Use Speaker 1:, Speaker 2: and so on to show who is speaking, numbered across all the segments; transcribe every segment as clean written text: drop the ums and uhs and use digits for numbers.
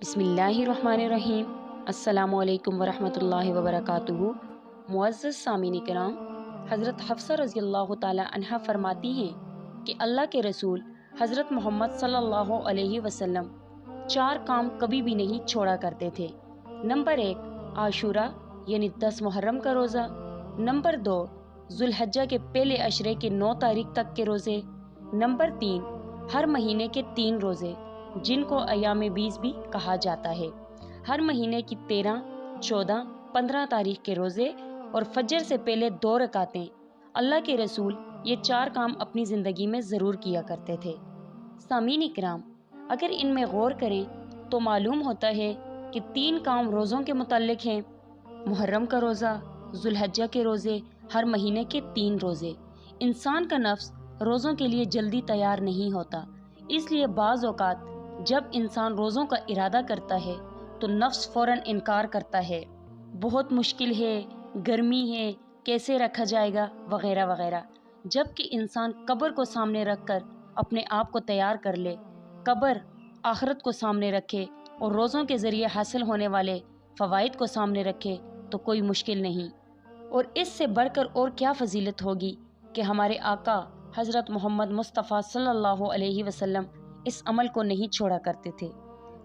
Speaker 1: بسم اللہ الرحمن الرحیم۔ السلام علیکم ورحمۃ اللہ وبرکاتہ۔ معزز سامعین کرام، حضرت حفصہ رضی اللہ تعالی عنہا فرماتی ہیں کہ اللہ کے رسول حضرت محمد صلی اللہ علیہ وسلم 4 کام کبھی بھی نہیں چھوڑا کرتے تھے۔ نمبر 1 عاشورہ یعنی 10 محرم کا روزہ۔ نمبر 2 ذوالحجہ کے پہلے عشرے کے 9 تاریخ تک کے روزے۔ نمبر 3 ہر مہینے کے 3 روزے جن کو ایام بیس بھی کہا جاتا ہے۔ ہر مہینے کی 13، 14، 15 تاریخ کے روزے اور فجر سے پہلے 2 رکعتیں۔ اللہ کے رسول یہ 4 کام اپنی زندگی میں ضرور کیا کرتے تھے۔ سامعین اکرام، اگر ان میں غور کریں تو معلوم ہوتا ہے کہ 3 کام روزوں کے متعلق ہیں: محرم کا روزہ، ذوالحجہ کے روزے، ہر مہینے کے 3 روزے۔ انسان کا نفس روزوں کے لیے جلدی تیار نہیں ہوتا، اس لیے بعض اوقات جب انسان روزوں کا ارادہ کرتا ہے تو نفس فوراً انکار کرتا ہے، بہت مشکل ہے، گرمی ہے، کیسے رکھا جائے گا، وغیرہ وغیرہ۔ جبکہ انسان قبر کو سامنے رکھ کر اپنے آپ کو تیار کر لے، قبر آخرت کو سامنے رکھے اور روزوں کے ذریعے حاصل ہونے والے فوائد کو سامنے رکھے تو کوئی مشکل نہیں۔ اور اس سے بڑھ کر اور کیا فضیلت ہوگی کہ ہمارے آقا حضرت محمد مصطفیٰ صلی اللہ علیہ وسلم اس عمل کو نہیں چھوڑا کرتے تھے۔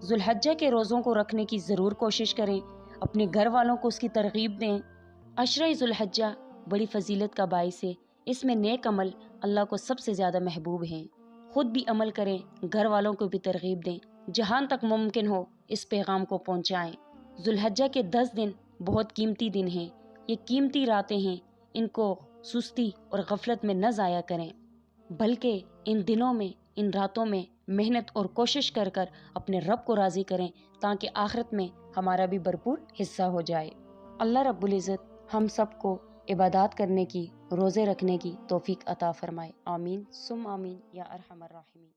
Speaker 1: ذوالحجہ کے روزوں کو رکھنے کی ضرور کوشش کریں، اپنے گھر والوں کو اس کی ترغیب دیں۔ عشرہ ذوالحجہ بڑی فضیلت کا باعث ہے، اس میں نیک عمل اللہ کو سب سے زیادہ محبوب ہیں۔ خود بھی عمل کریں، گھر والوں کو بھی ترغیب دیں، جہاں تک ممکن ہو اس پیغام کو پہنچائیں۔ ذوالحجہ کے 10 دن بہت قیمتی دن ہیں، یہ قیمتی راتیں ہیں، ان کو سستی اور غفلت میں نہ ضائع کریں، بلکہ ان دنوں میں، ان راتوں میں محنت اور کوشش کر کر اپنے رب کو راضی کریں تاکہ آخرت میں ہمارا بھی بھرپور حصہ ہو جائے۔ اللہ رب العزت ہم سب کو عبادات کرنے کی، روزے رکھنے کی توفیق عطا فرمائے۔ آمین ثم آمین یا ارحم الراحمین۔